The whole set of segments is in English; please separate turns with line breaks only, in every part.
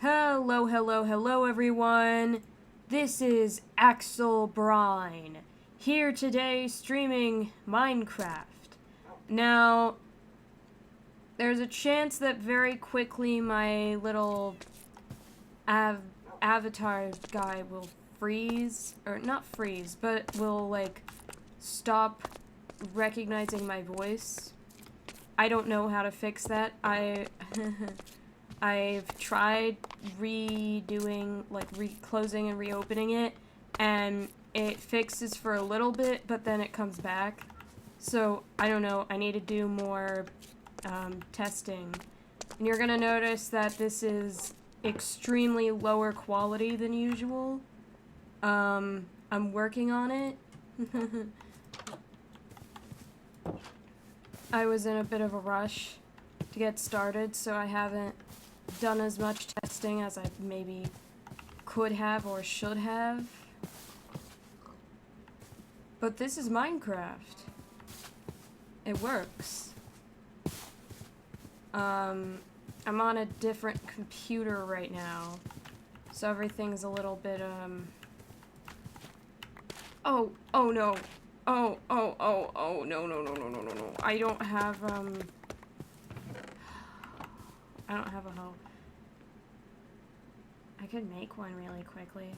Hello, hello, hello, everyone. This is Axel Brine, here today streaming Minecraft. Now, there's a chance that very quickly my little avatar guy will freeze, or not freeze, but will, like, stop recognizing my voice. I don't know how to fix that. I've tried redoing, like, closing and reopening it, and it fixes for a little bit, but then it comes back. So, I don't know, I need to do more testing. And you're gonna notice that this is extremely lower quality than usual. I'm working on it. I was in a bit of a rush to get started, so I haven't done as much testing as I maybe could have or should have. But this is Minecraft. It works. I'm on a different computer right now, so everything's a little bit, oh no. Oh, no. I don't have a hoe. I could make one really quickly.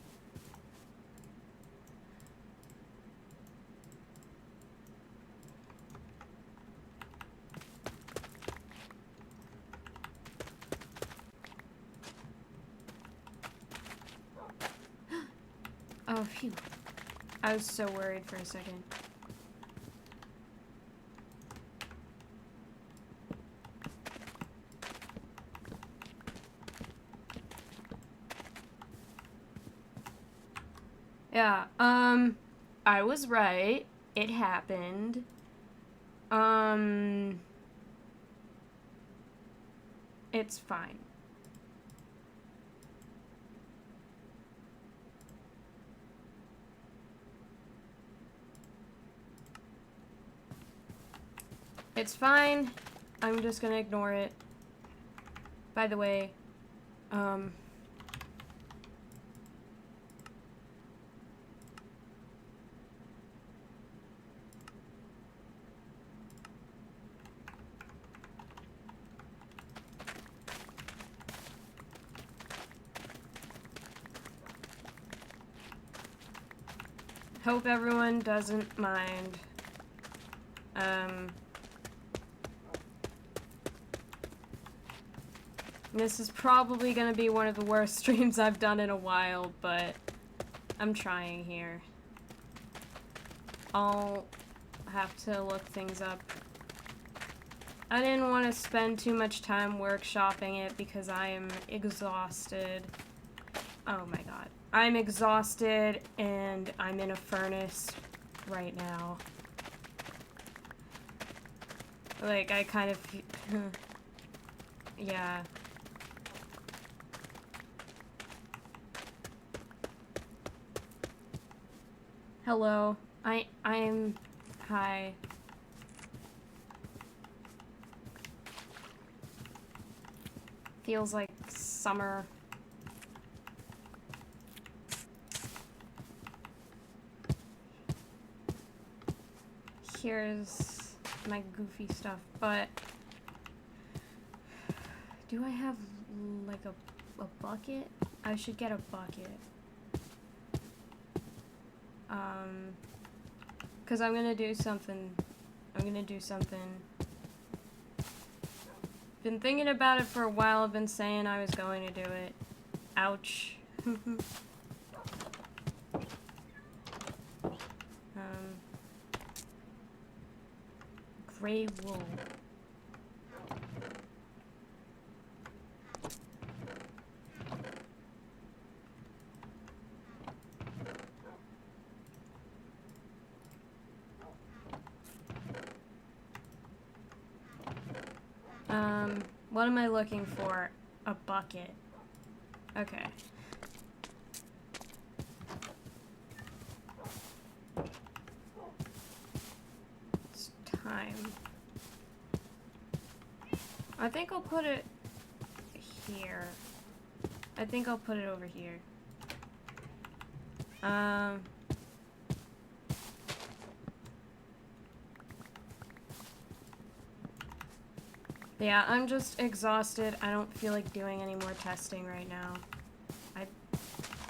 Oh, phew. I was so worried for a second. Yeah, I was right. It happened. It's fine. It's fine. I'm just gonna ignore it. By the way, hope everyone doesn't mind. This is probably gonna be one of the worst streams I've done in a while, but I'm trying here. I'll have to look things up. I didn't want to spend too much time workshopping it because I am exhausted. Oh my god. I'm exhausted and I'm in a furnace right now. Like, I kind of... yeah. Hello. I'm... Hi. Feels like summer. Here's my goofy stuff, but... do I have, like, a bucket? I should get a bucket. Because I'm gonna do something. Been thinking about it for a while. I've been saying I was going to do it. Ouch. Gray wool. What am I looking for? A bucket. Okay. It's time. I think I'll put it here. I think I'll put it over here. Yeah, I'm just exhausted. I don't feel like doing any more testing right now. I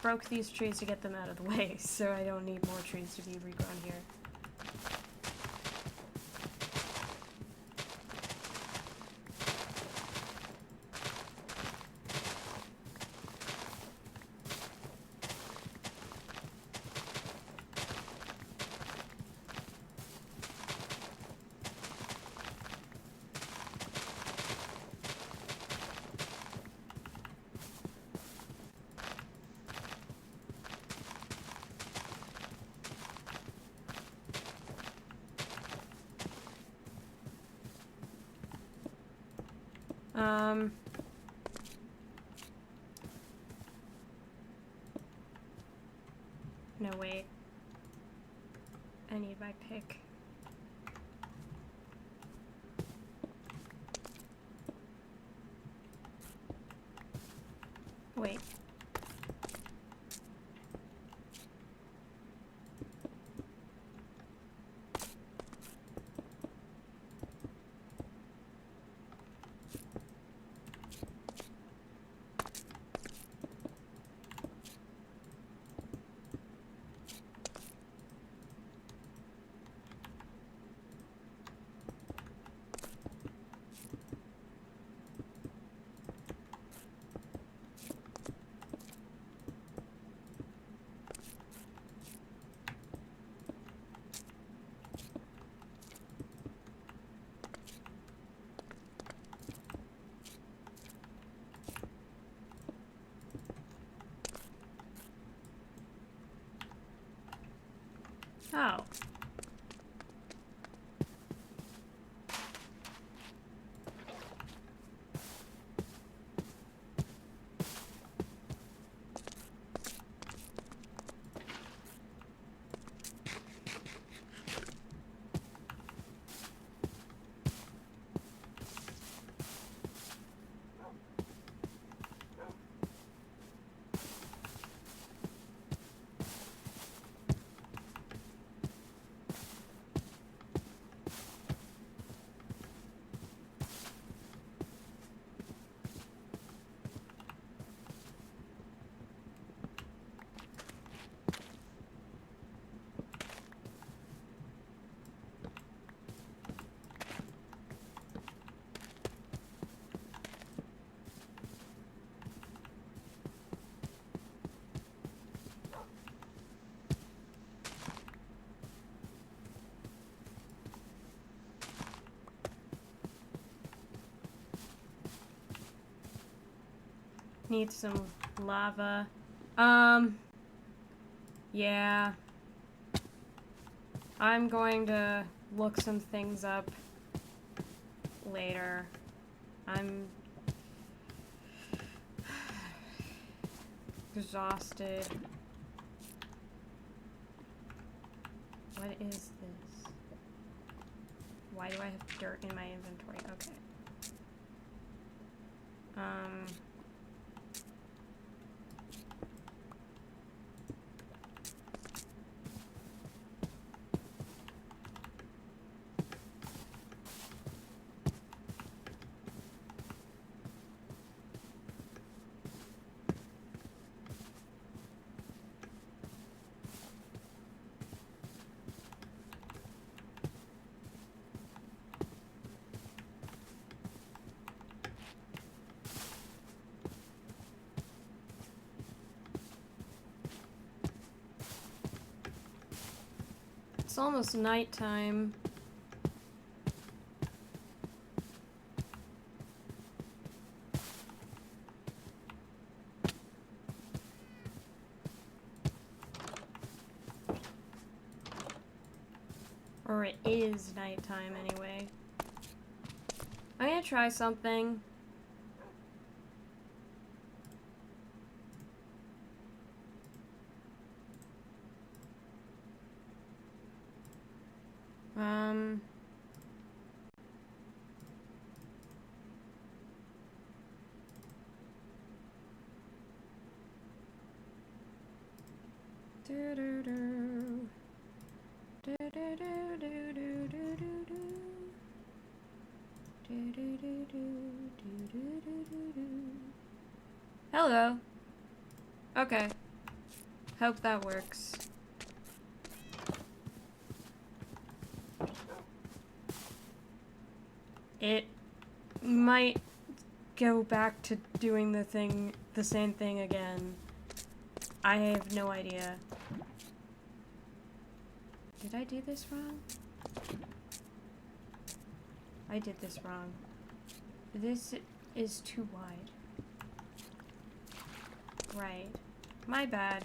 broke these trees to get them out of the way, so I don't need more trees to be regrown here. No, wait. I need my pick. Wait. Oh. Need some lava. Yeah. I'm going to look some things up later. I'm exhausted. What is this? Why do I have dirt in my inventory? Okay. It's almost nighttime. Or it is nighttime anyway. I'm gonna try something. Hello. Okay. Hope that works. It might go back to doing the same thing again. I have no idea. Did I do this wrong? I did this wrong. This is too wide. Right. My bad.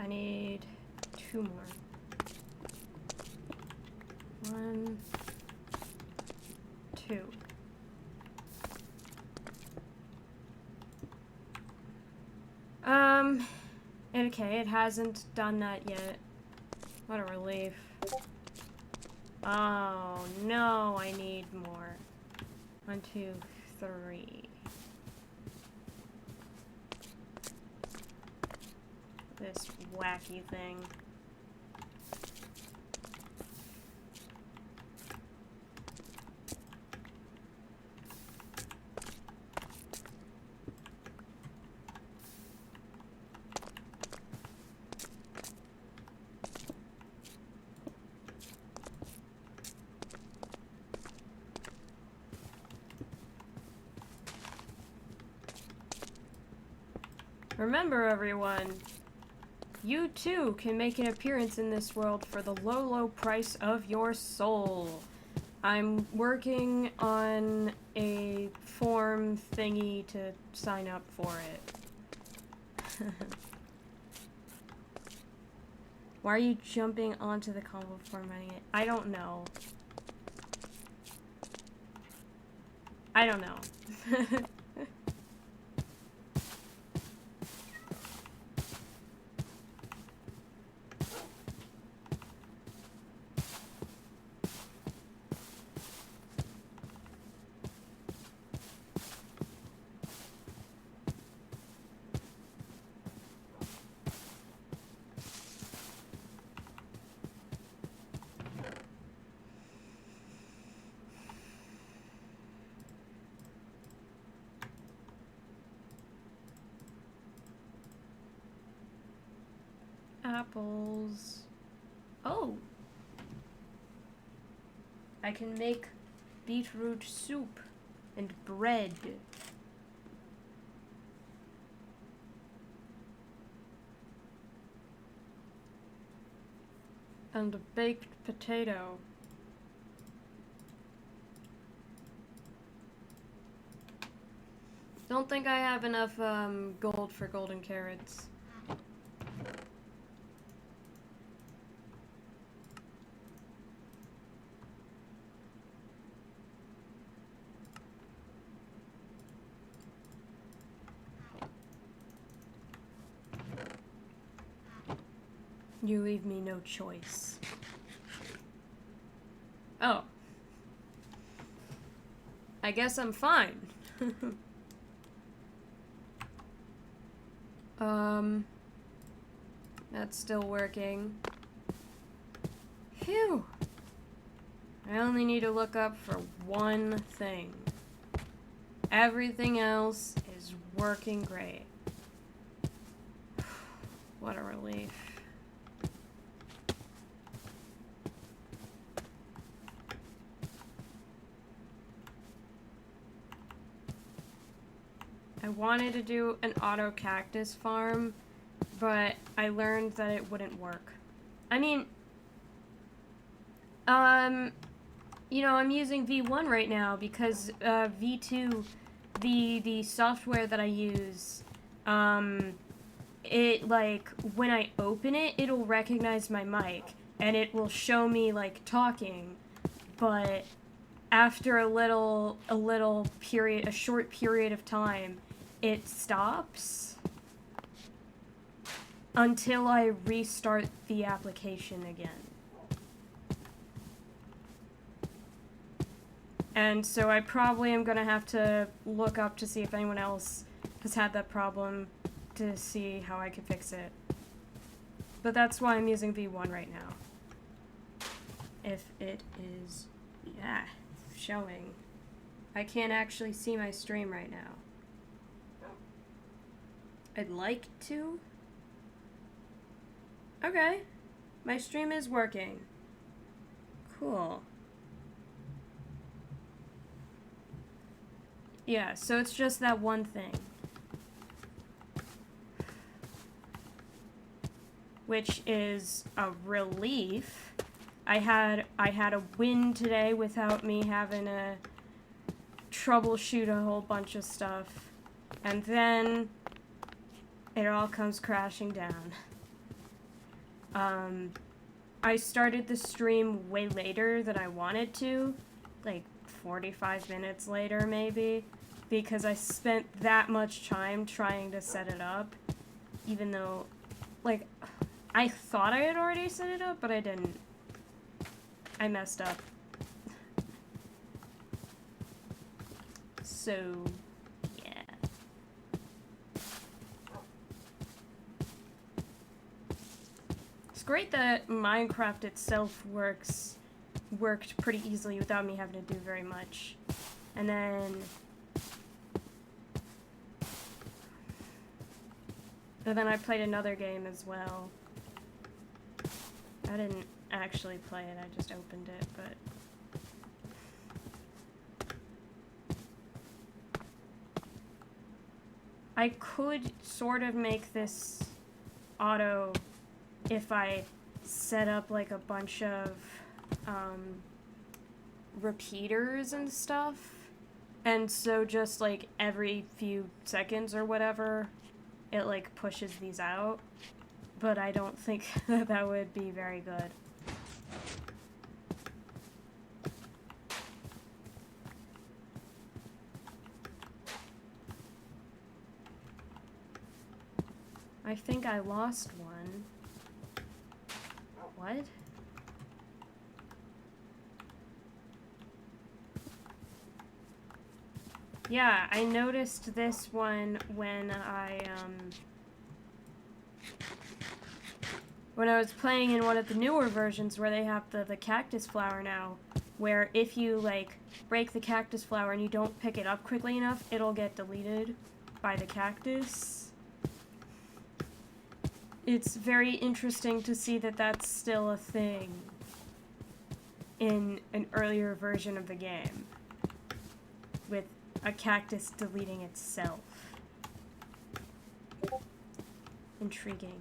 I need 2 more. 1, 2. Okay, it hasn't done that yet. What a relief. Oh, no, I need more. 1, 2, 3. This wacky thing. Remember, everyone, you too can make an appearance in this world for the low, low price of your soul. I'm working on a form thingy to sign up for it. Why are you jumping onto the combo formatting it? I don't know. I don't know. Apples. Oh! I can make beetroot soup and bread. And a baked potato. Don't think I have enough gold for golden carrots. You leave me no choice. Oh. I guess I'm fine. That's still working. Phew. I only need to look up for one thing. Everything else is working great. What a relief. I wanted to do an auto cactus farm, but I learned that it wouldn't work. I mean, you know, I'm using V1 right now because V2, the software that I use, it, like, when I open it, it'll recognize my mic, and it will show me, like, talking, but after a short period of time, it stops until I restart the application again. And so I probably am gonna have to look up to see if anyone else has had that problem to see how I can fix it. But that's why I'm using V1 right now. If it is, yeah, showing. I can't actually see my stream right now. I'd like to. Okay. My stream is working. Cool. Yeah, so it's just that one thing. Which is a relief. I had a win today without me having to troubleshoot a whole bunch of stuff. And then it all comes crashing down. I started the stream way later than I wanted to, like 45 minutes later maybe, because I spent that much time trying to set it up, even though, like, I thought I had already set it up, but I didn't. I messed up. So, yeah. It's great that Minecraft itself worked pretty easily without me having to do very much. And then I played another game as well. I didn't actually play it, I just opened it, but I could sort of make this auto if I set up like a bunch of repeaters and stuff, and so just like every few seconds or whatever it like pushes these out, but I don't think that would be very good. I think I lost one. What? Yeah, I noticed this one when I was playing in one of the newer versions where they have the cactus flower now, where if you, like, break the cactus flower and you don't pick it up quickly enough, it'll get deleted by the cactus. It's very interesting to see that that's still a thing in an earlier version of the game, with a cactus deleting itself. Intriguing.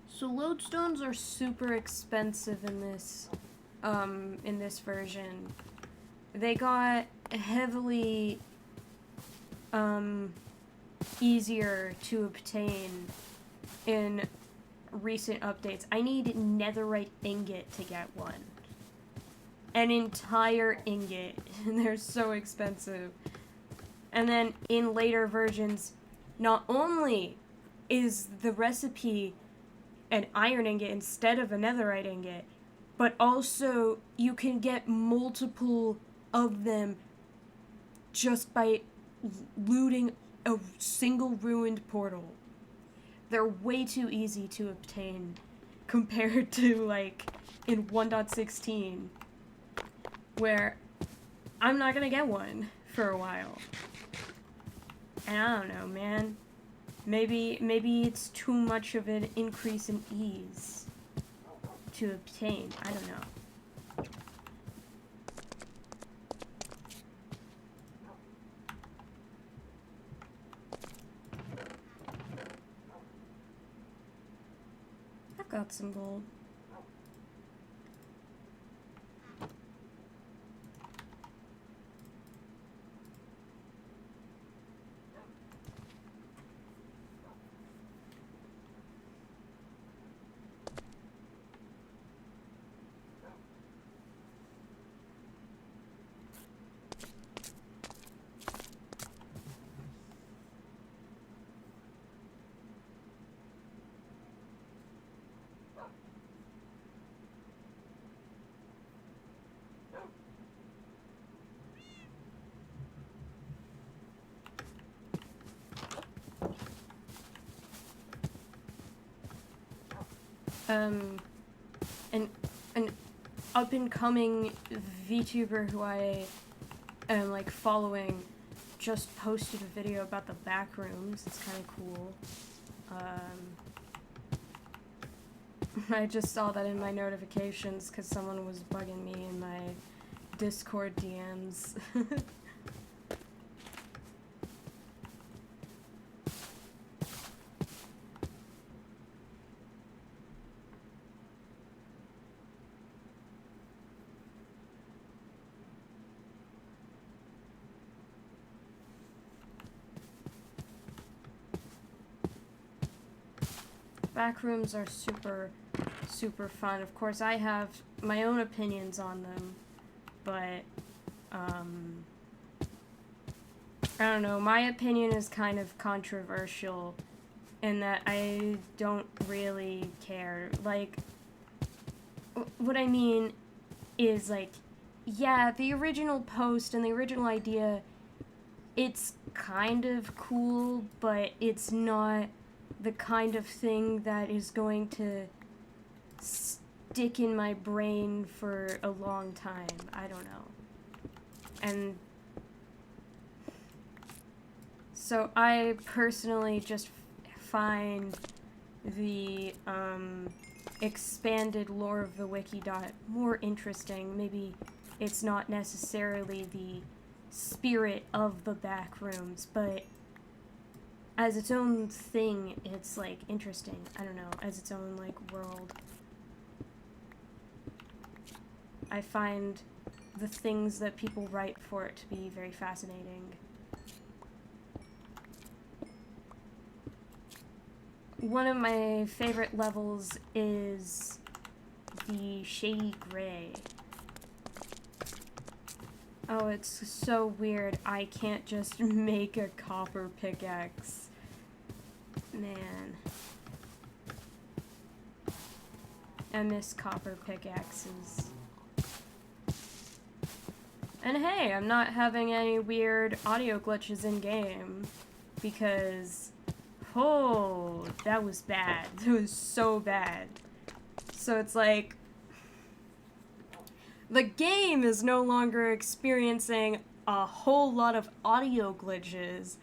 So lodestones are super expensive in this version. They got heavily easier to obtain in recent updates. I need netherite ingot to get one. An entire ingot. And they're so expensive. And then in later versions, not only is the recipe an iron ingot instead of a netherite ingot, but also you can get multiple of them just by looting a single ruined portal. They're way too easy to obtain compared to, like, in 1.16, where I'm not gonna get one for a while. And I don't know, man. Maybe it's too much of an increase in ease to obtain. I don't know. I've got some gold. An up-and-coming VTuber who I am, like, following just posted a video about the back rooms. It's kind of cool. I just saw that in my notifications because someone was bugging me in my Discord DMs. Backrooms are super fun. Of course, I have my own opinions on them, but, I don't know, my opinion is kind of controversial in that I don't really care. Like, what I mean is, like, yeah, the original post and the original idea, it's kind of cool, but it's not the kind of thing that is going to stick in my brain for a long time. I don't know. And so I personally just find the expanded lore of the Wikidot more interesting. Maybe it's not necessarily the spirit of the back rooms, but as its own thing, it's, like, interesting. I don't know, as its own, like, world. I find the things that people write for it to be very fascinating. One of my favorite levels is the Shady Gray. Oh, it's so weird. I can't just make a copper pickaxe. Man. I miss copper pickaxes. And hey, I'm not having any weird audio glitches in game. Because, oh, that was bad. That was so bad. So it's like, the game is no longer experiencing a whole lot of audio glitches,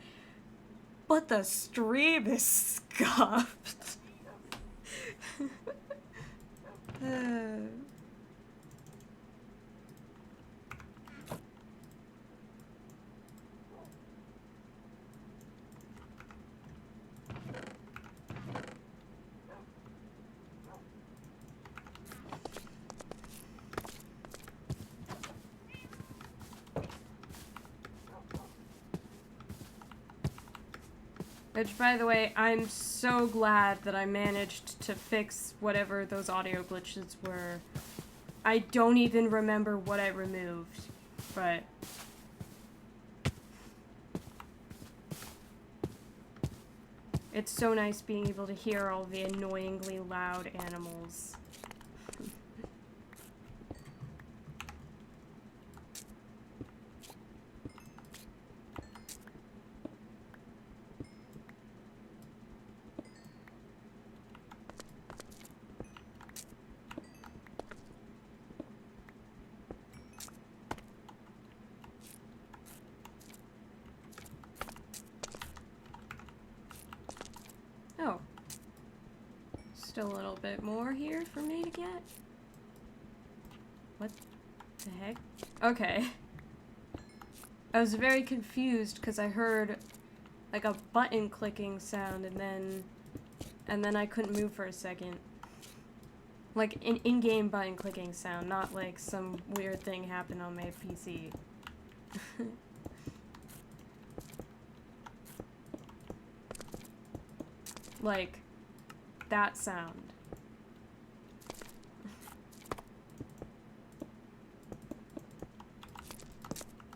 but the stream is scuffed. Which, by the way, I'm so glad that I managed to fix whatever those audio glitches were. I don't even remember what I removed, but... It's so nice being able to hear all the annoyingly loud animals. Oh. Still a little bit more here for me to get. What the heck? Okay. I was very confused because I heard like a button clicking sound and then I couldn't move for a second. Like an in-game button clicking sound, not like some weird thing happened on my PC. Like that sound.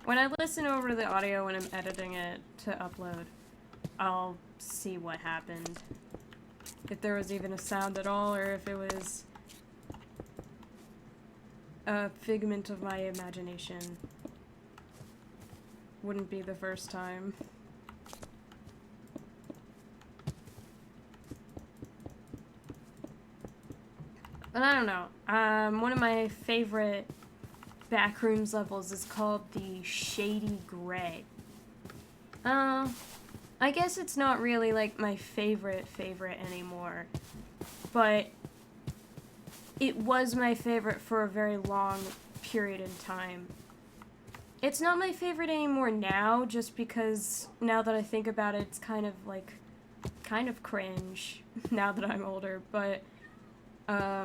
When I listen over the audio when I'm editing it to upload, I'll see what happened. If there was even a sound at all, or if it was a figment of my imagination. Wouldn't be the first time. But I don't know. One of my favorite Backrooms levels is called the Shady Gray. I guess it's not really like my favorite anymore, but it was my favorite for a very long period in time. It's not my favorite anymore now, just because now that I think about it, it's kind of cringe now that I'm older, but I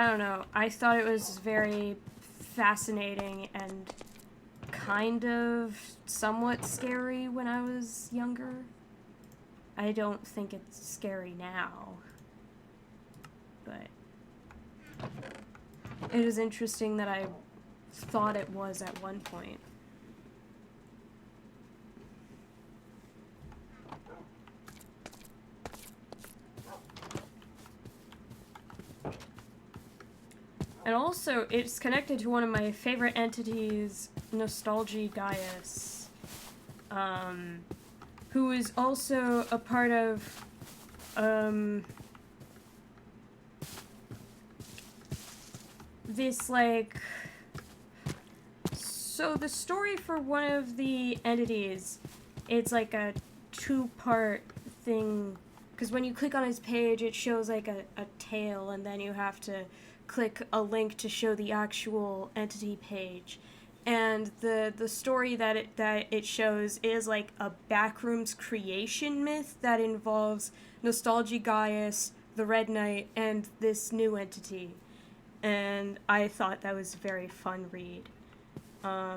don't know. I thought it was very fascinating and kind of somewhat scary when I was younger. I don't think it's scary now, but it is interesting that I thought it was at one point. And also, it's connected to one of my favorite entities, Nostalgia Gaius, who is also a part of, this, like... So the story for one of the entities, it's like a two-part thing, because when you click on his page, it shows like a tail, and then you have to click a link to show the actual entity page. And the story that it shows is like a Backrooms creation myth that involves Nostalgia Gaius, the Red Knight, and this new entity. And I thought that was a very fun read. I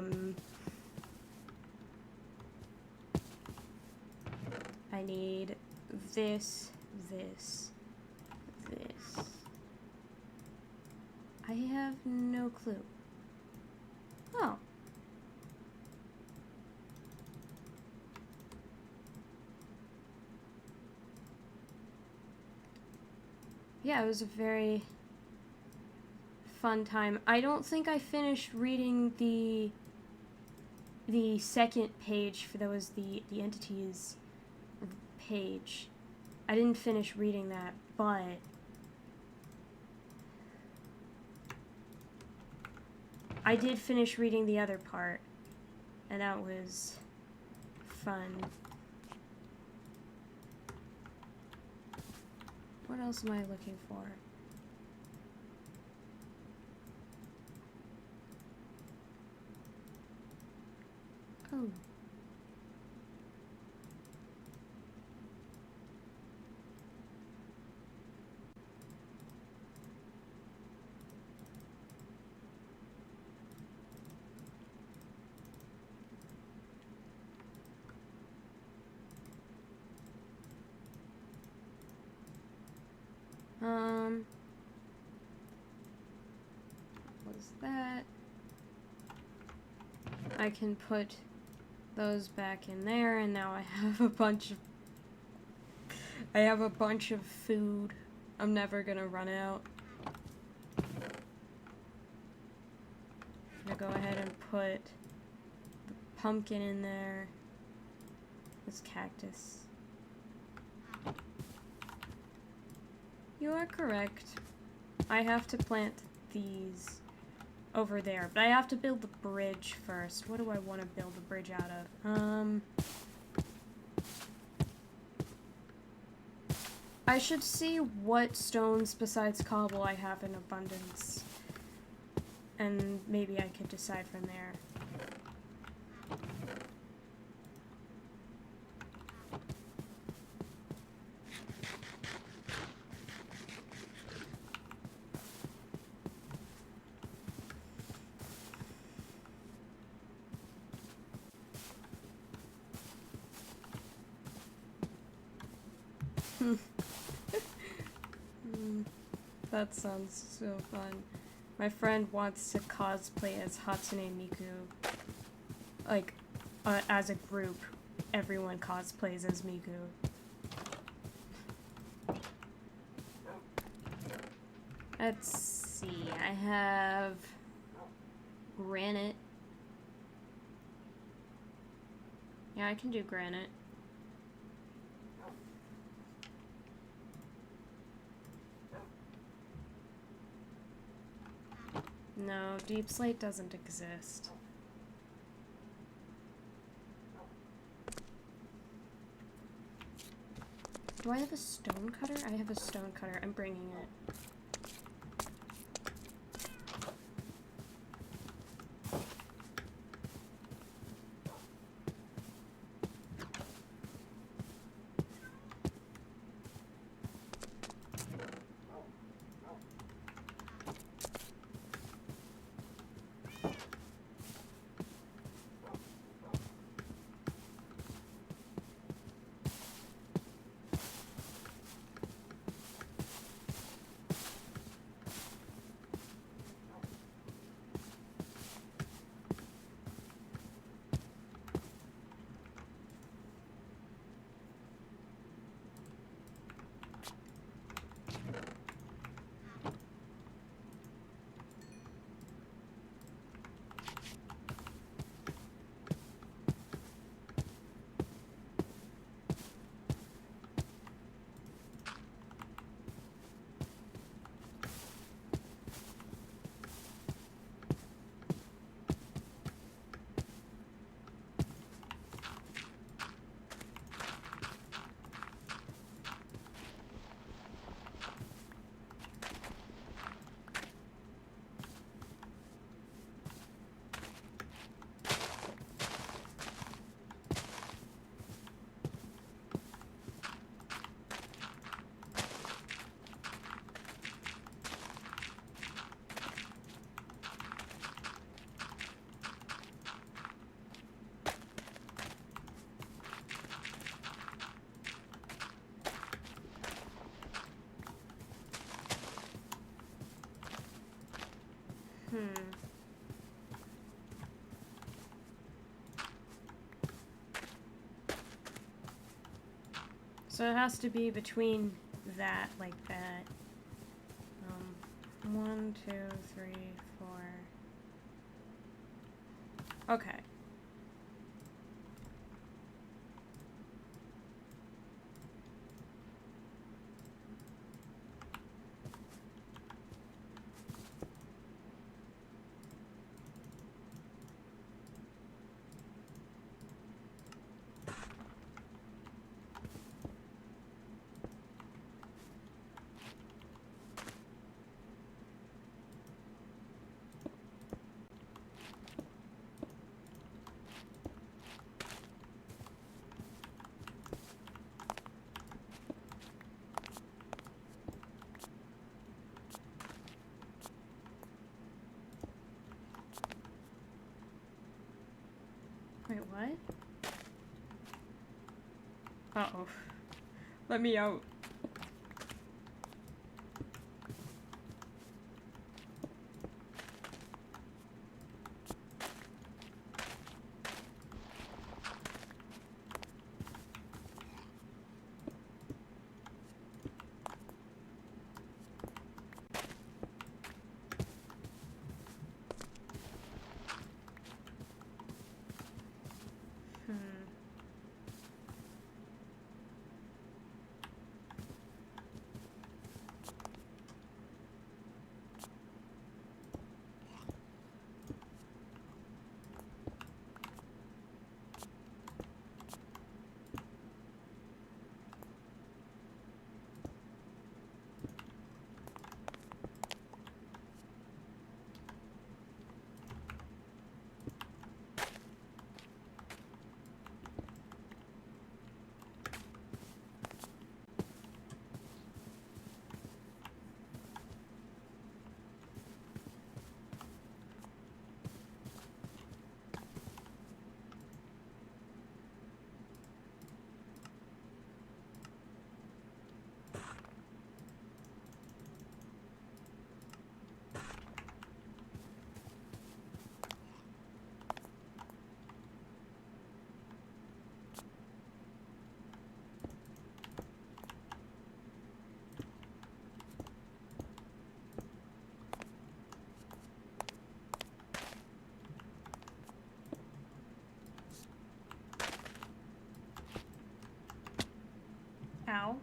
need this. I have no clue. Oh. Yeah, it was a very fun time. I don't think I finished reading the second page for that was the entities page. I didn't finish reading that, but I did finish reading the other part, and that was fun. What else am I looking for? Oh. Was that? I can put those back in there, and now I have a bunch of food. I'm never gonna run out. I'm gonna go ahead and put the pumpkin in there. This cactus. You are correct. I have to plant these over there, but I have to build the bridge first. What do I want to build the bridge out of? I should see what stones besides cobble I have in abundance, and maybe I could decide from there. That sounds so fun. My friend wants to cosplay as Hatsune Miku. Like, as a group, everyone cosplays as Miku. Let's see, I have granite. Yeah, I can do granite. No, deep slate doesn't exist. Do I have a stone cutter? I have a stone cutter. I'm bringing it. So it has to be between that, like that. 1, 2, 3, 4. Okay. Wait, what? Uh-oh. Let me out. How?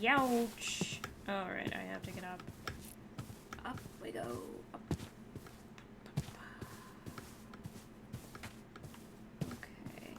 Youch! Alright, I have to get up. Up we go. Up. Okay.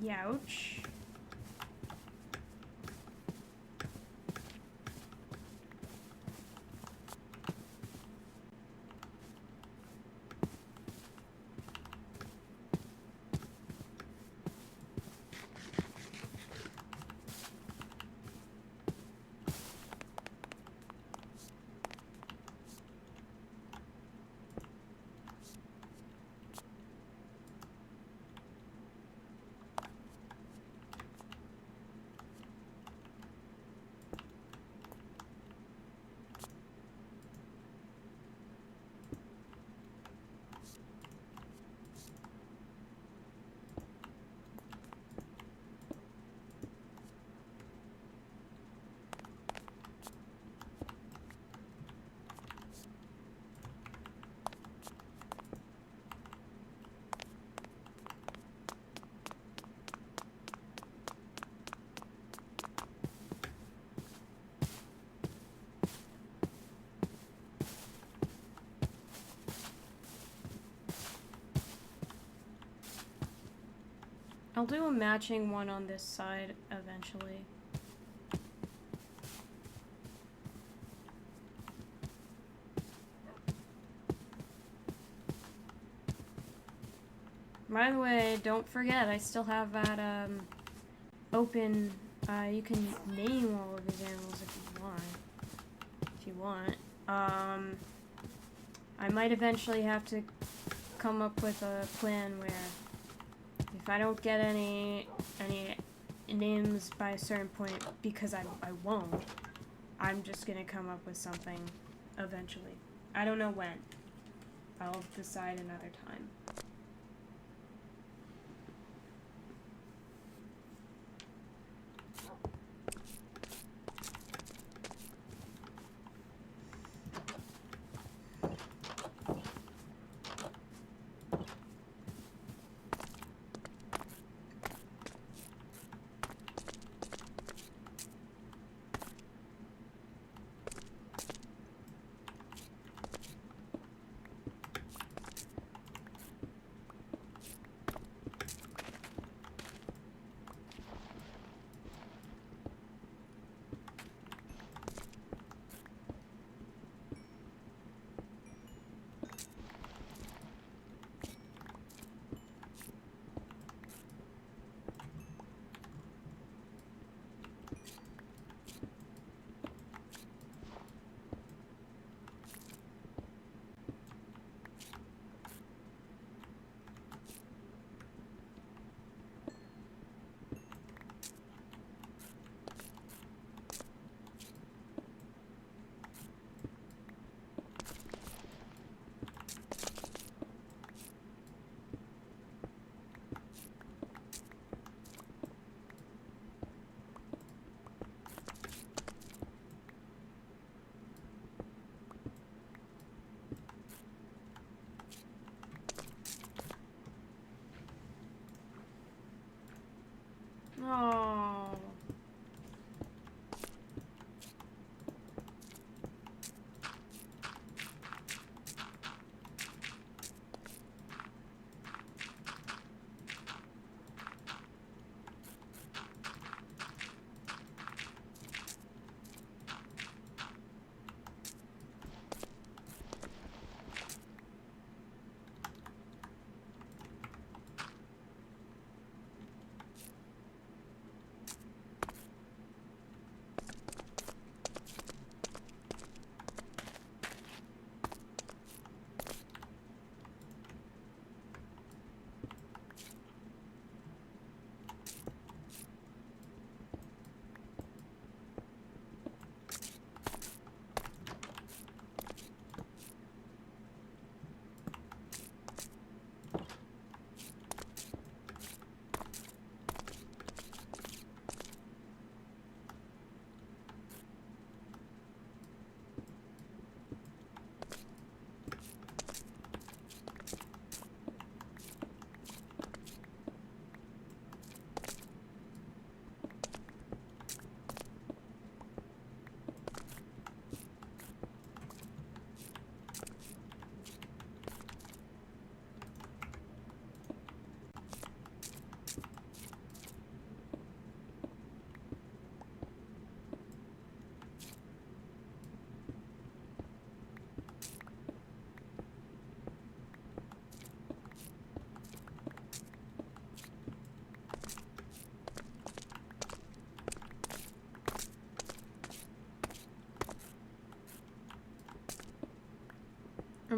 Youch. I'll do a matching one on this side eventually. By the way, don't forget, I still have that, open, you can name all of these animals if you want. I might eventually have to come up with a plan where if I don't get any names by a certain point, because I won't, I'm just gonna come up with something eventually. I don't know when. I'll decide another time. Oh.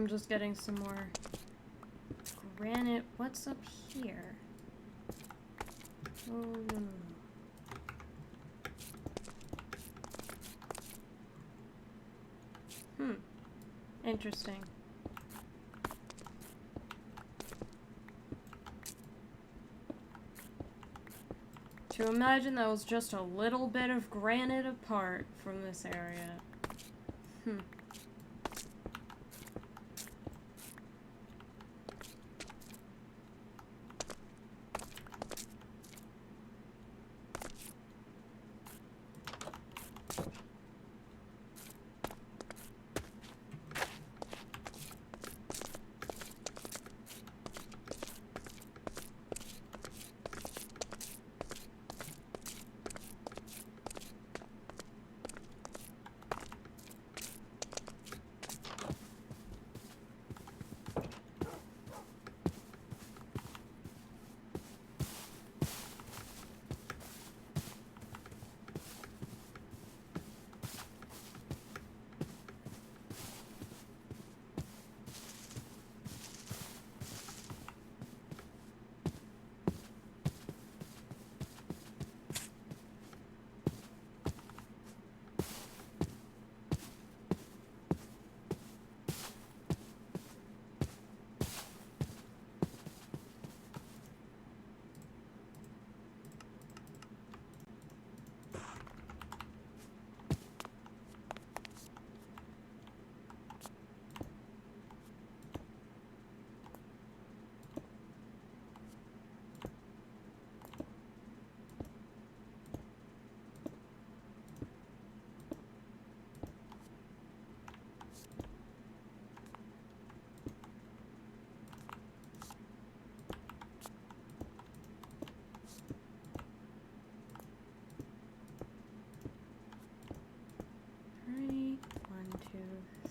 I'm just getting some more granite. What's up here? Oh, no, no, no. Interesting. To imagine that was just a little bit of granite apart from this area.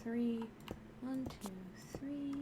Three. 1, 2, 3.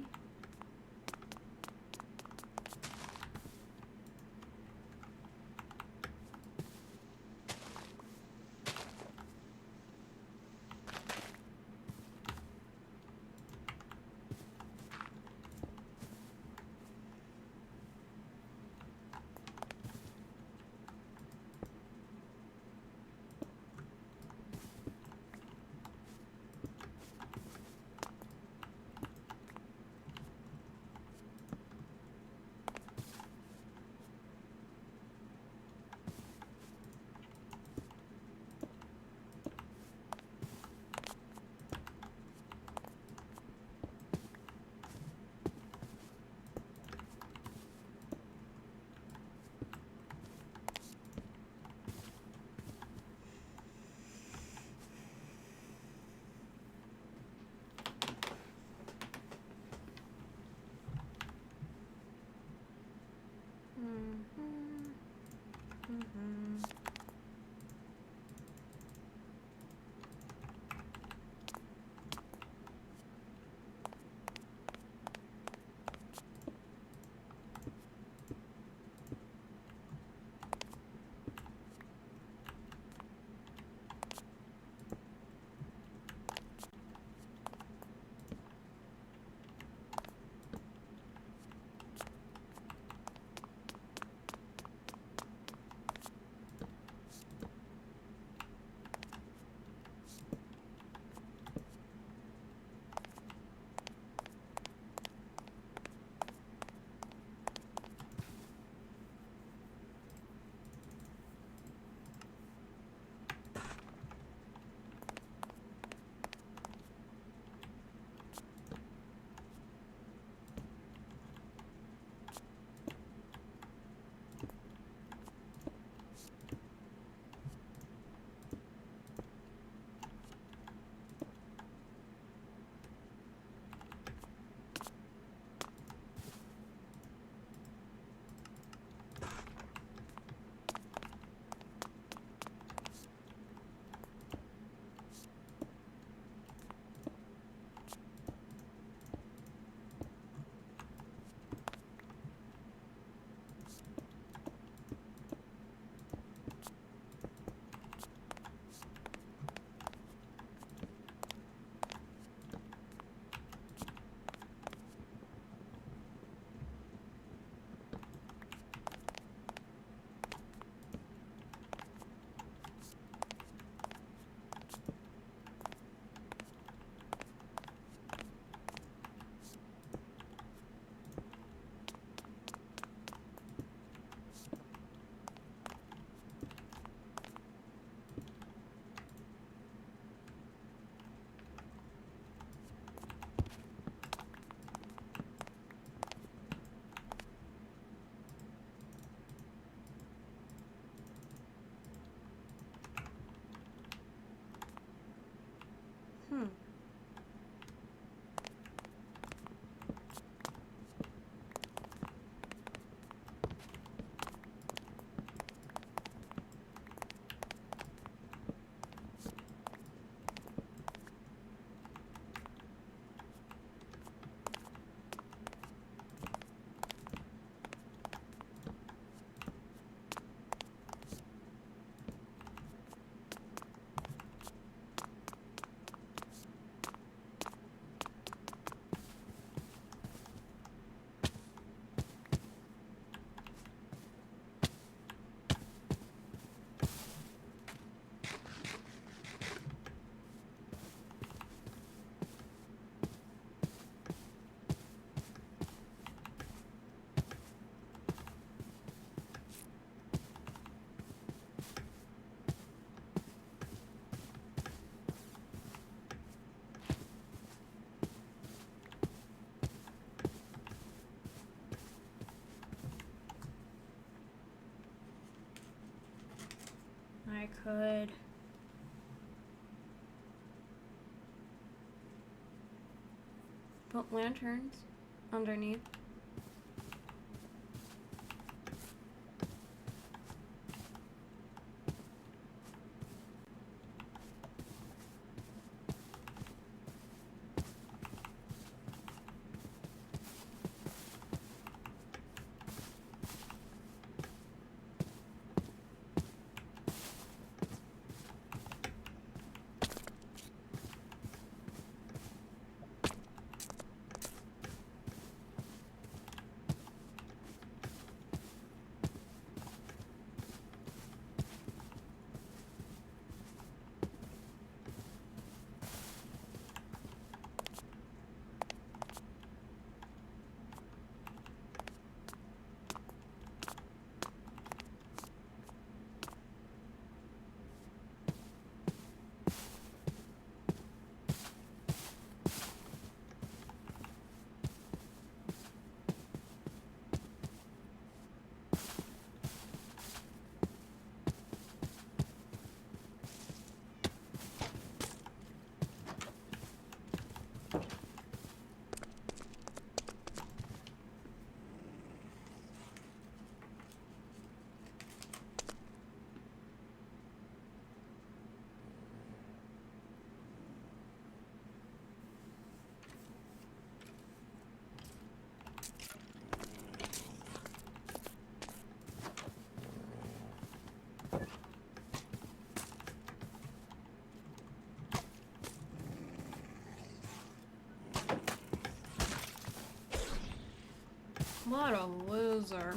could put lanterns underneath. What a loser.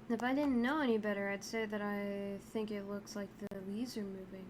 If I didn't know any better, I'd say that I think it looks like the leaves are moving.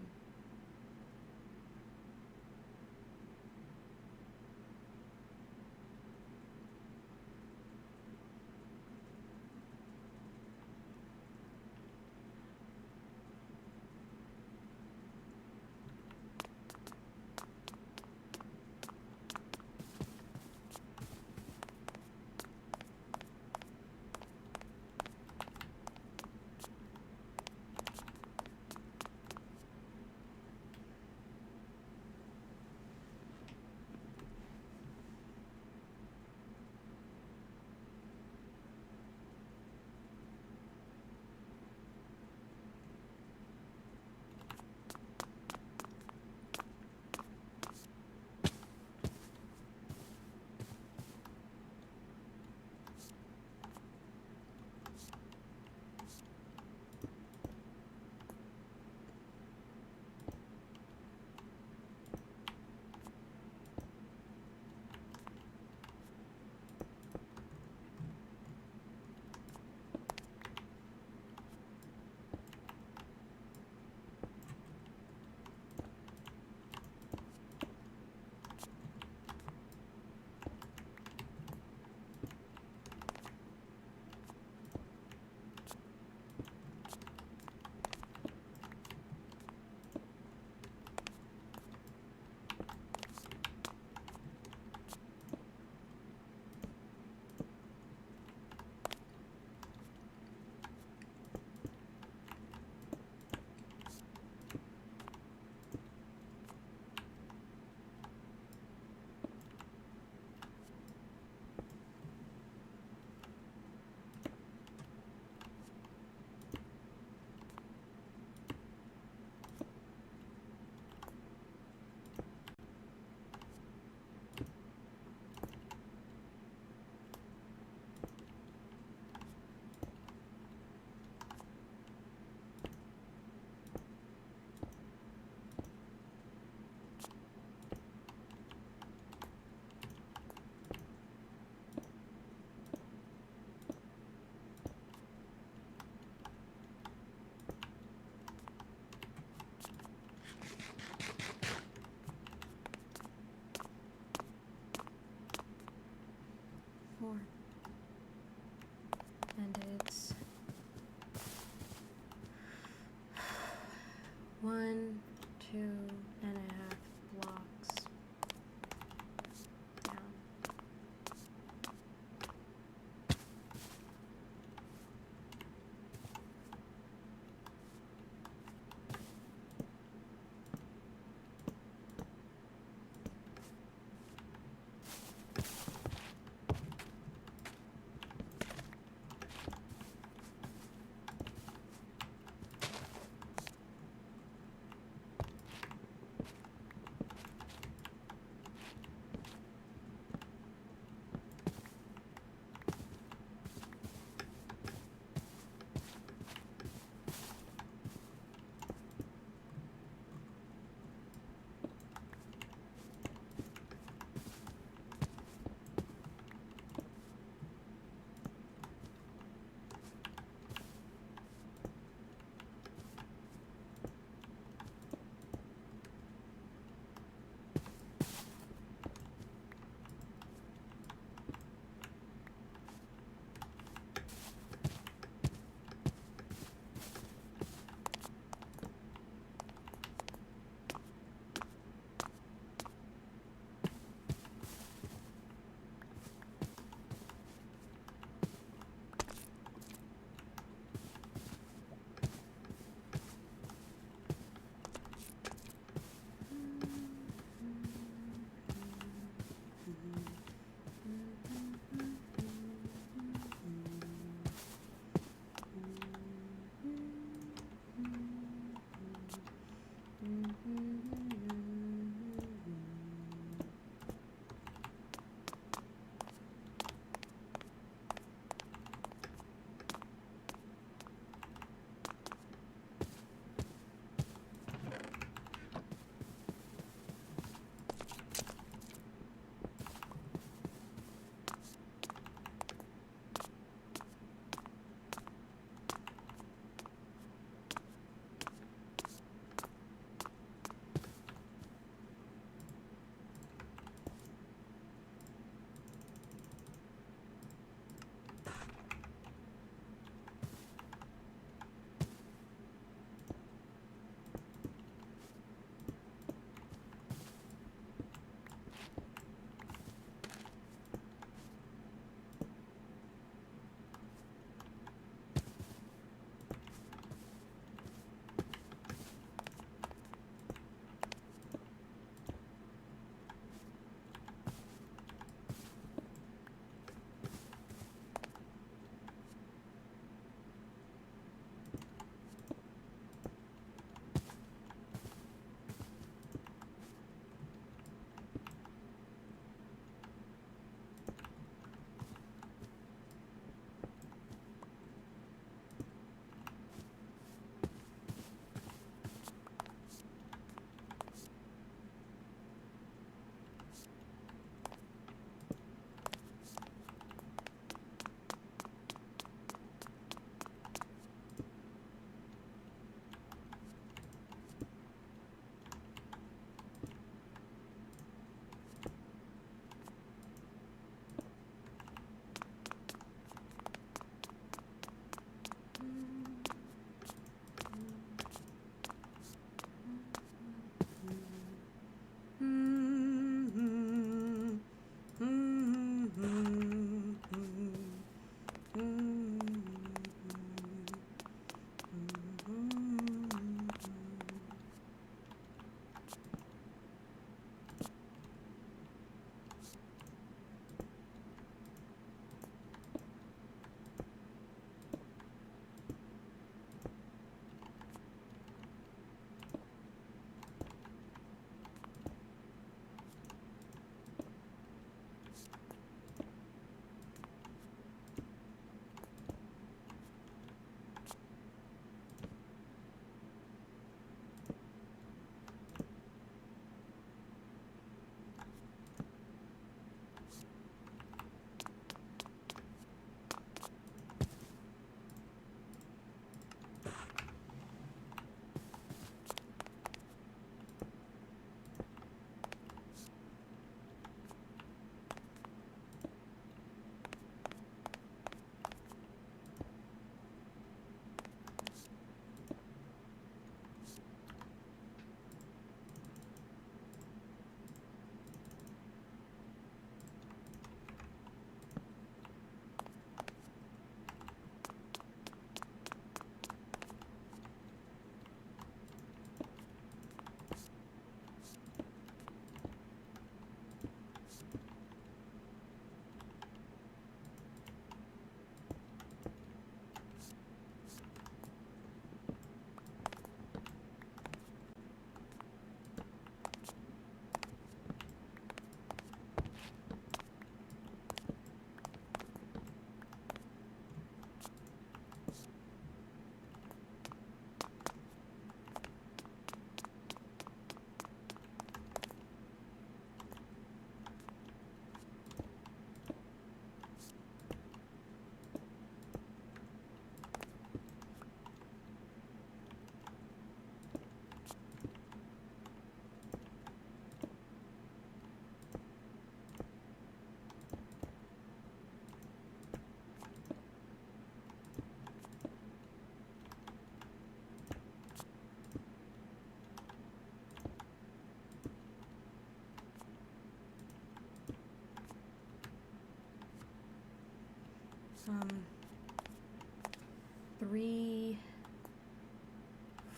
3,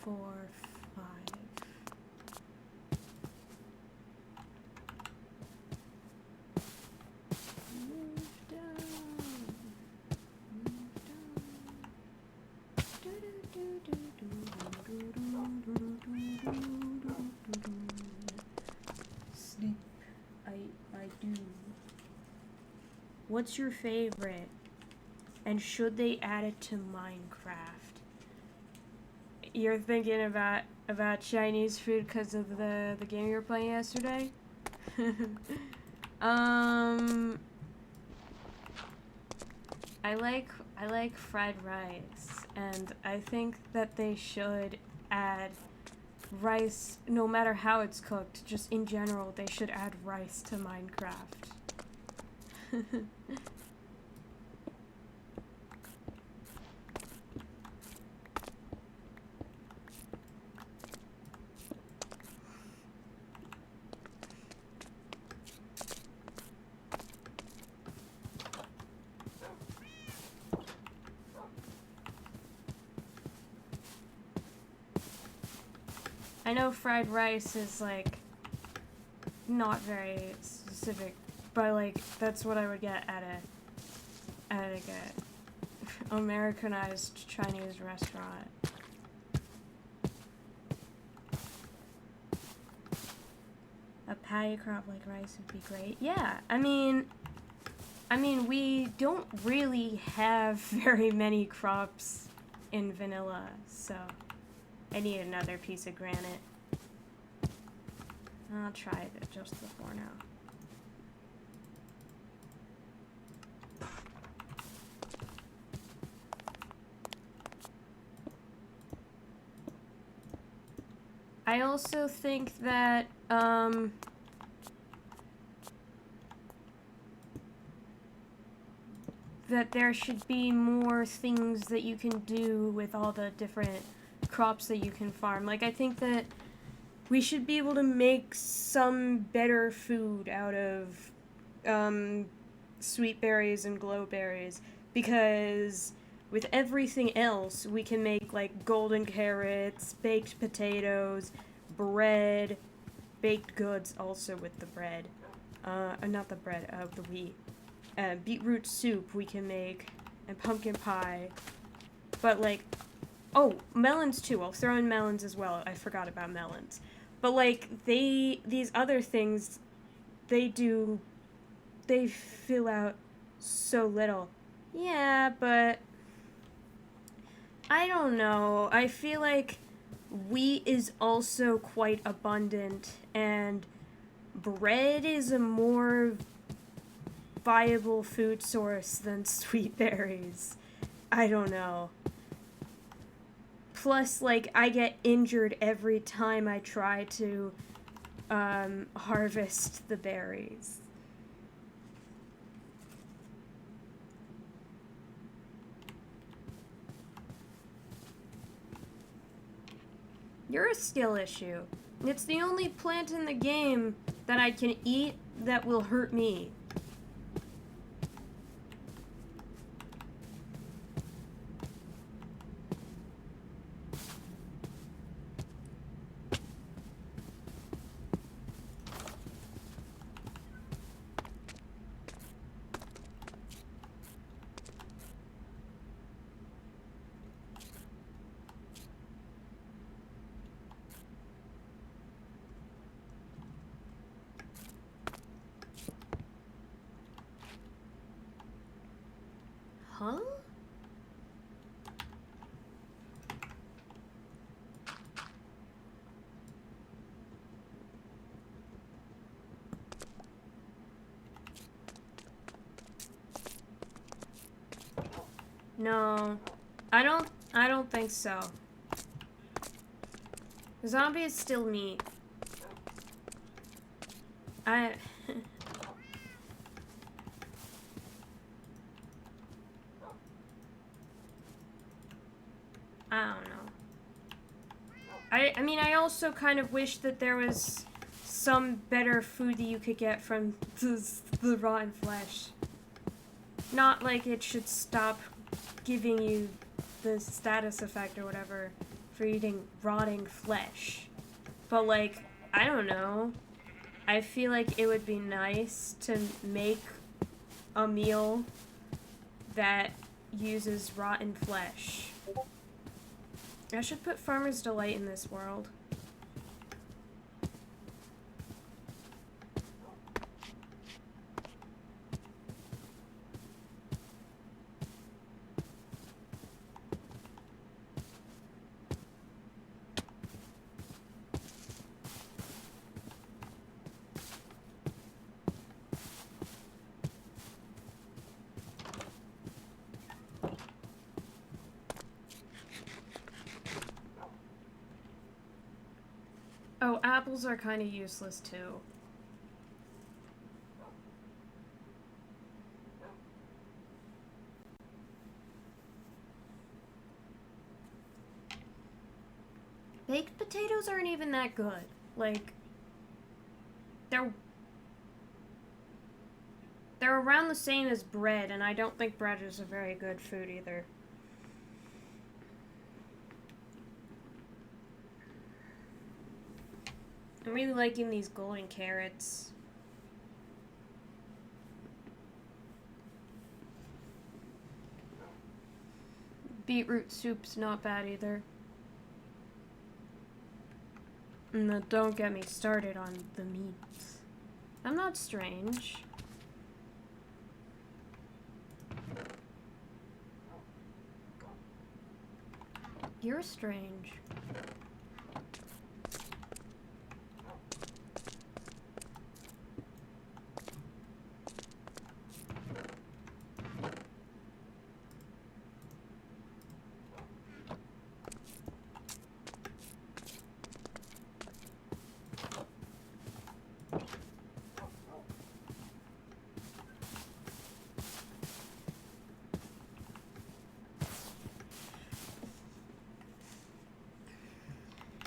4, 5. Move down. Move down. Sleep. I do. What's your favorite? And should they add it to Minecraft? You're thinking about Chinese food because of the game you were playing yesterday? I like fried rice, and I think that they should add rice, no matter how it's cooked, just in general, they should add rice to Minecraft. I know fried rice is, like, not very specific, but, like, that's what I would get at like, a Americanized Chinese restaurant. A patty crop like rice would be great. Yeah, I mean, we don't really have very many crops in vanilla, so I need another piece of granite. I'll try it just the 4 now. I also think that, that there should be more things that you can do with all the different crops that you can farm. Like, I think that we should be able to make some better food out of sweet berries and glowberries, because with everything else we can make, like, golden carrots, baked potatoes, bread, baked goods also with the bread, not the bread, the wheat, beetroot soup we can make, and pumpkin pie, but, like, oh, melons too. I'll throw in melons as well. I forgot about melons. But, like, these other things, they fill out so little. Yeah, but I don't know. I feel like wheat is also quite abundant, and bread is a more viable food source than sweet berries. I don't know. Plus, like, I get injured every time I try to harvest the berries. You're a skill issue. It's the only plant in the game that I can eat that will hurt me. Huh? No, I don't think so. The zombie is still meat. I don't know. I mean, I also kind of wish that there was some better food that you could get from the rotten flesh. Not like it should stop giving you the status effect or whatever for eating rotting flesh. But, like, I don't know. I feel like it would be nice to make a meal that uses rotten flesh. I should put Farmer's Delight in this world. Oh, apples are kind of useless too. Baked potatoes aren't even that good. Like, they're around the same as bread, and I don't think bread is a very good food either. I'm really liking these golden carrots. Beetroot soup's not bad either. No, don't get me started on the meats. I'm not strange. You're strange.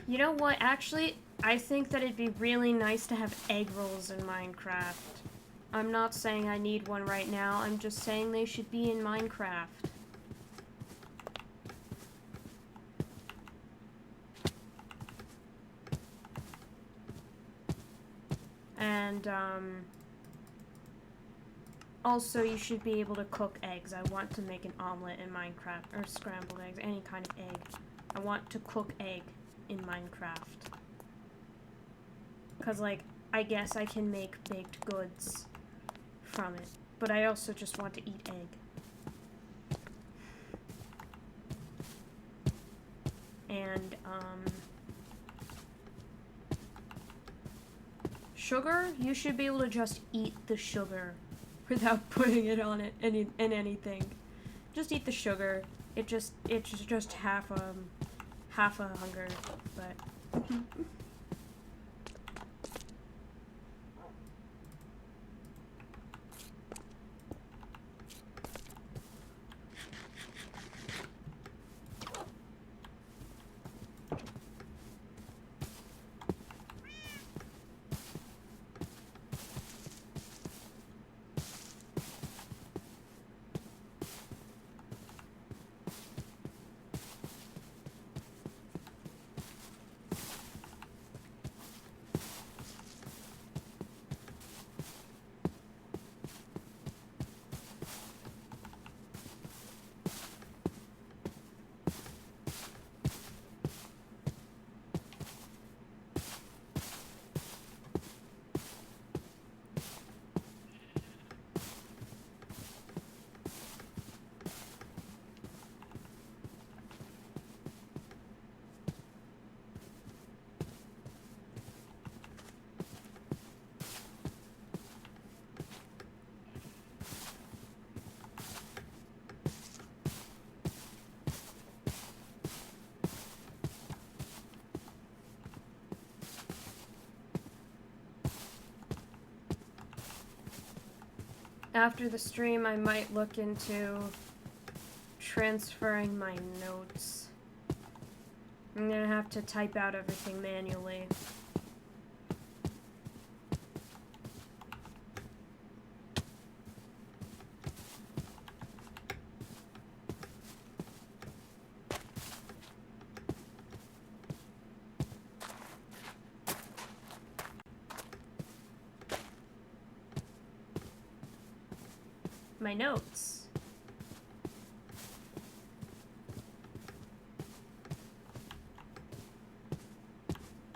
You know what? Actually, I think that it'd be really nice to have egg rolls in Minecraft. I'm not saying I need one right now. I'm just saying they should be in Minecraft. And, also, you should be able to cook eggs. I want to make an omelet in Minecraft, or scrambled eggs, any kind of egg. I want to cook egg in Minecraft. Because, like, I guess I can make baked goods from it. But I also just want to eat egg. And, sugar? You should be able to just eat the sugar without putting it on it in anything. Just eat the sugar. It's just half a hunger, but after the stream, I might look into transferring my notes. I'm gonna have to type out everything manually. my notes.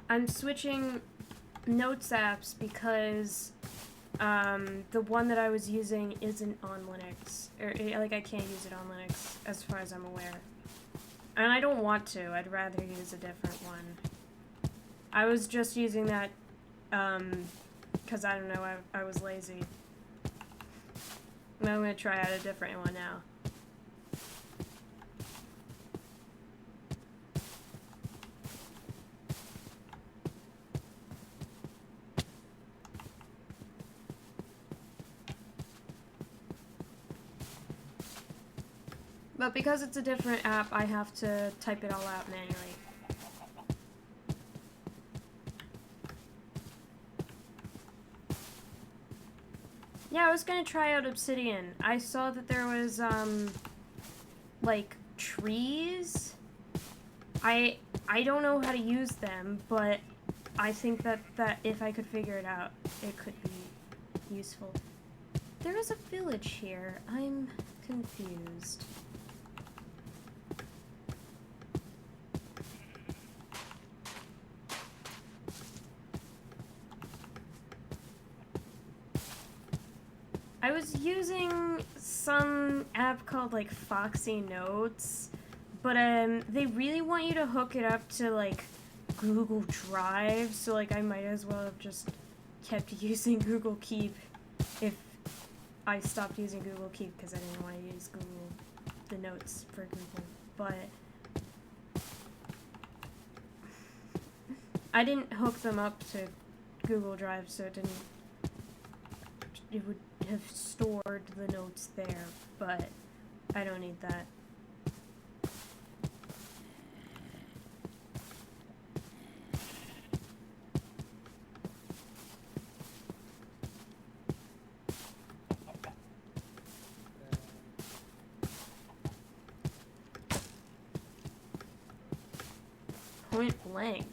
I'm switching notes apps because the one that I was using isn't on Linux. Or, like, I can't use it on Linux, as far as I'm aware. And I don't want to. I'd rather use a different one. I was just using that, because, I don't know, I was lazy. And I'm gonna try out a different one now. But because it's a different app, I have to type it all out manually. Yeah, I was gonna try out Obsidian. I saw that there was, like, trees. I don't know how to use them, but I think that if I could figure it out, it could be useful. There is a village here. I'm confused. I was using some app called, like, Foxy Notes, but, they really want you to hook it up to, like, Google Drive, so, like, I might as well have just kept using Google Keep if I stopped using Google Keep, because I didn't want to use the notes for Google, but I didn't hook them up to Google Drive, so it would have stored the notes there, but I don't need that. Point blank.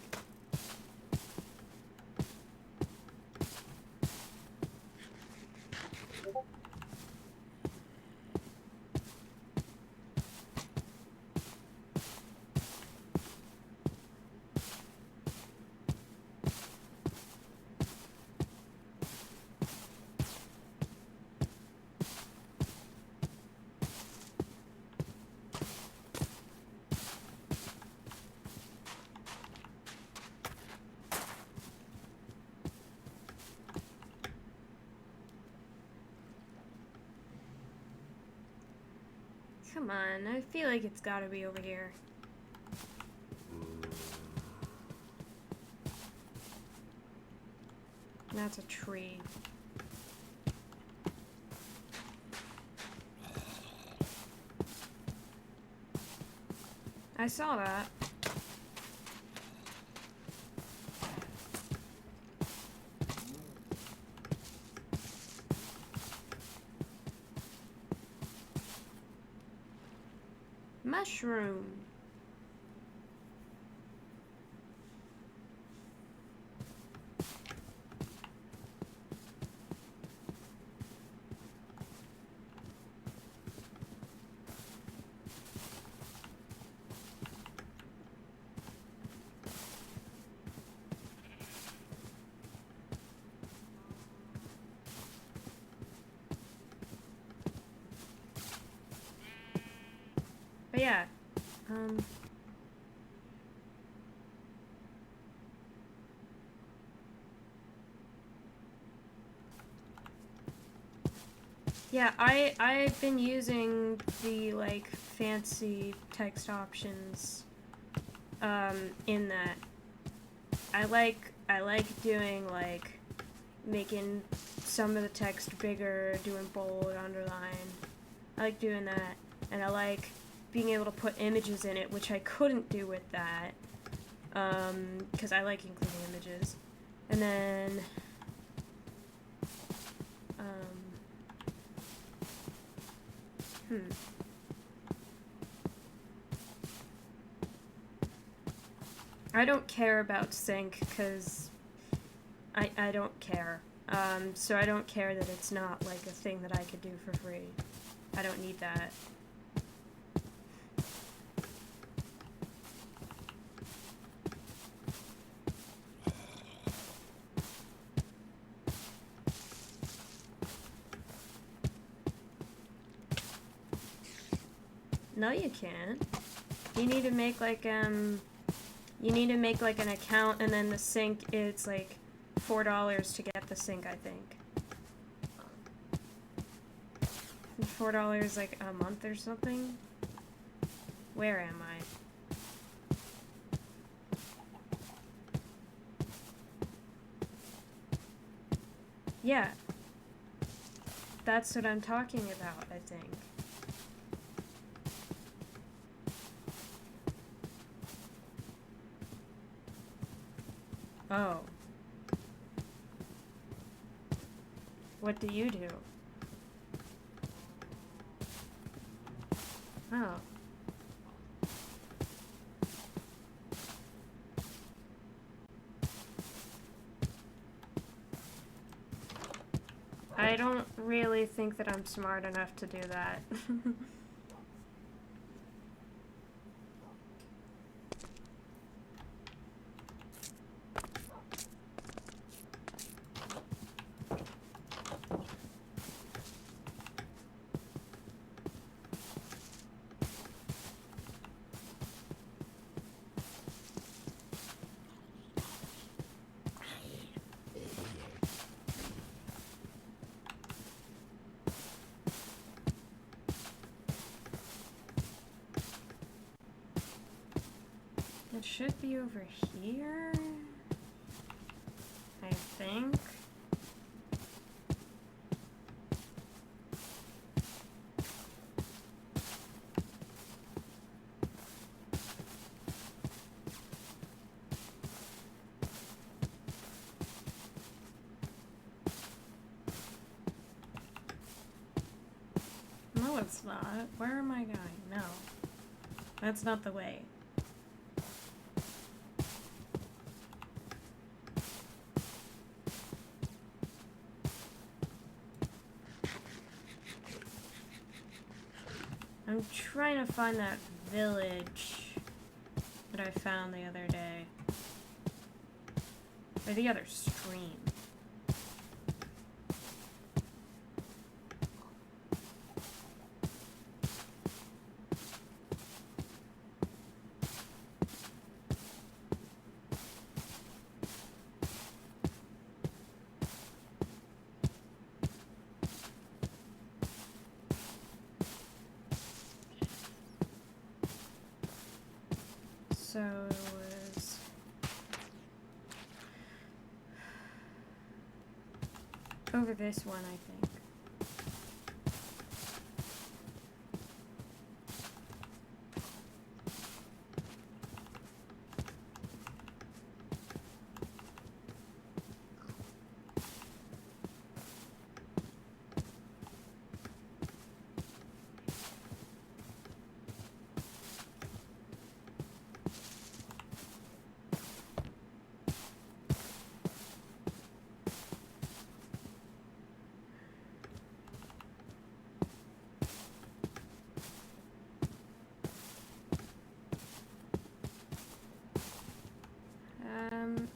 Come on, I feel like it's gotta be over here. That's a tree. I saw that. Mushroom. But yeah, yeah, I've been using the, like, fancy text options, in that. I like doing, like, making some of the text bigger, doing bold, underline. I like doing that, and I like being able to put images in it, which I couldn't do with that, because I like including images. And then, I don't care about sync, because I don't care. So I don't care that it's not like a thing that I could do for free. I don't need that. No, you can't. You need to make like an account, and then the sync, it's like $4 to get the sync, I think. $4 like a month or something? Where am I? Yeah. That's what I'm talking about, I think. Oh. What do you do? Oh. I don't really think that I'm smart enough to do that. It should be over here, I think. No, it's not. Where am I going? No. That's not the way. I'm trying to find that village that I found the other day. Or the other stream. So it was over this one, I think.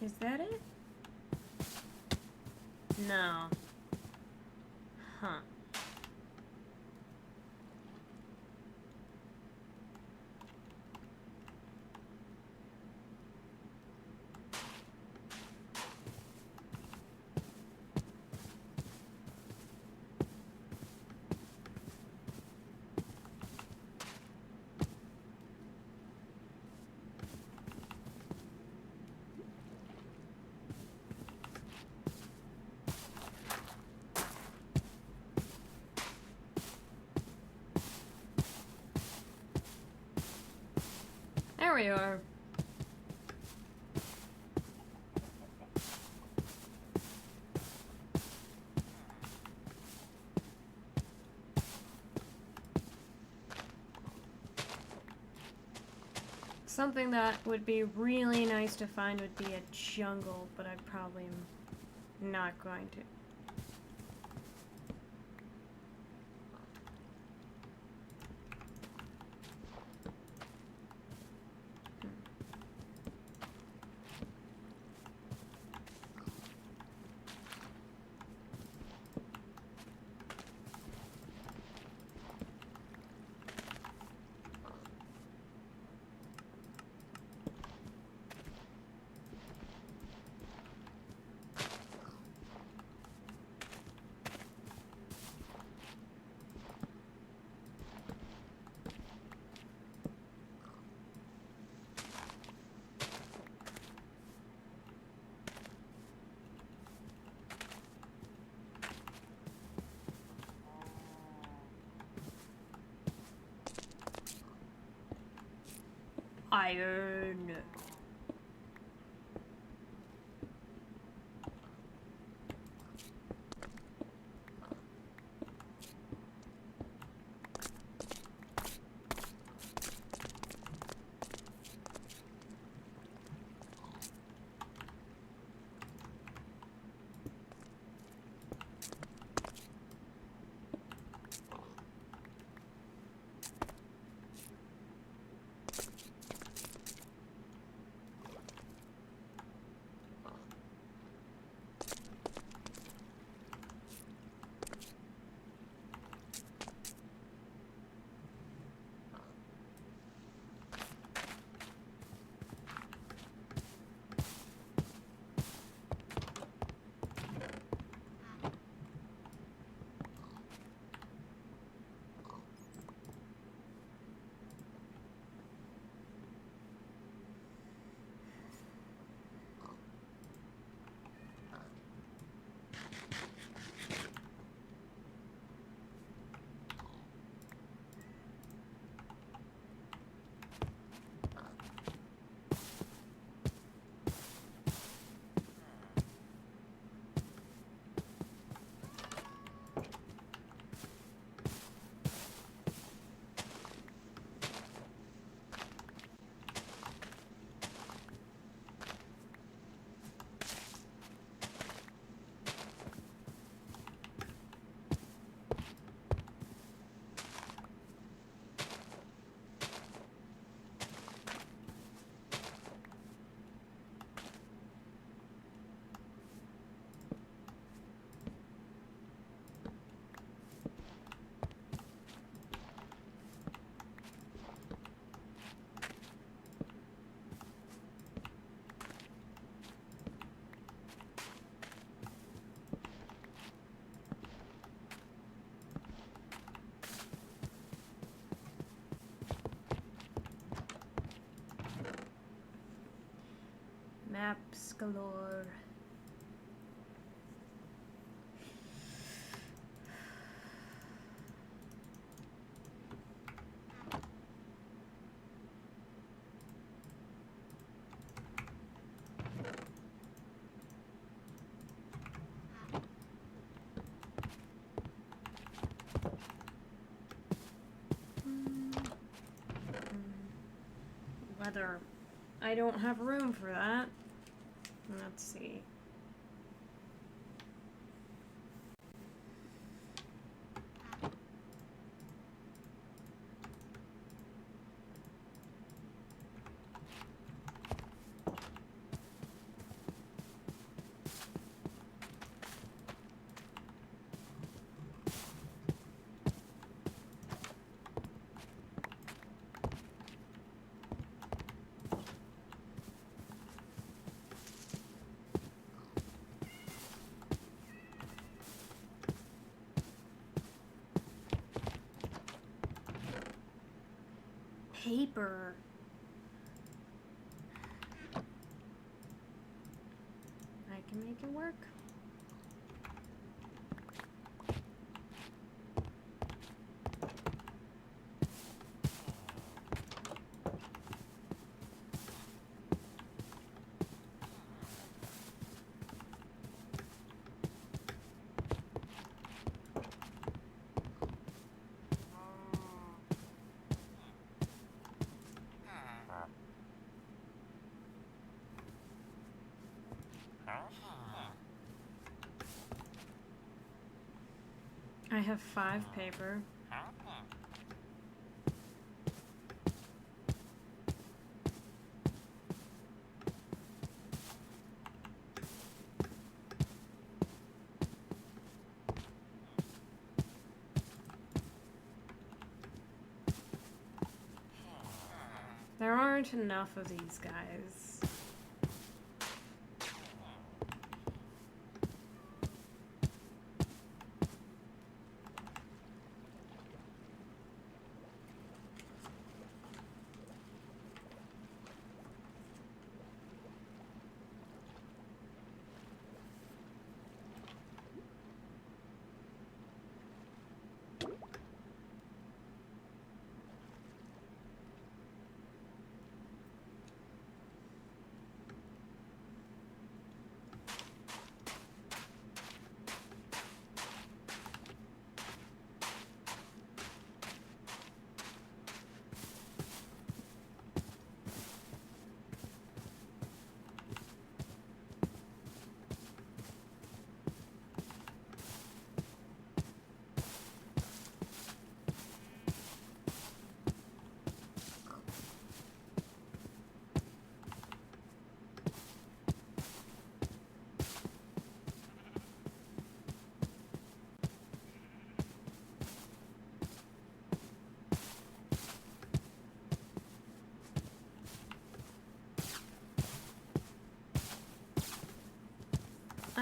Is that it? No. Huh. There we are. Something that would be really nice to find would be a jungle, but I probably am not going to. iron. Maps galore. Weather. I don't have room for that. Let's see. Paper. I can make it work. I have 5 paper. There aren't enough of these guys.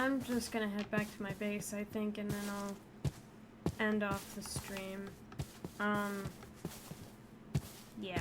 I'm just gonna head back to my base, I think, and then I'll end off the stream. Yeah.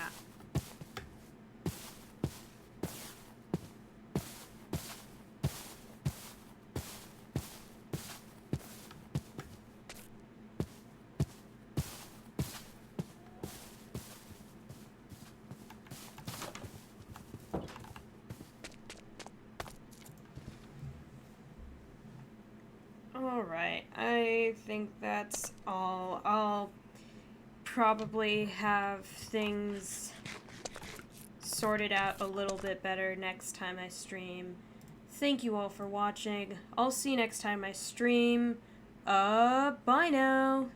Alright, I think that's all. I'll probably have things sorted out a little bit better next time I stream. Thank you all for watching. I'll see you next time I stream. Bye now!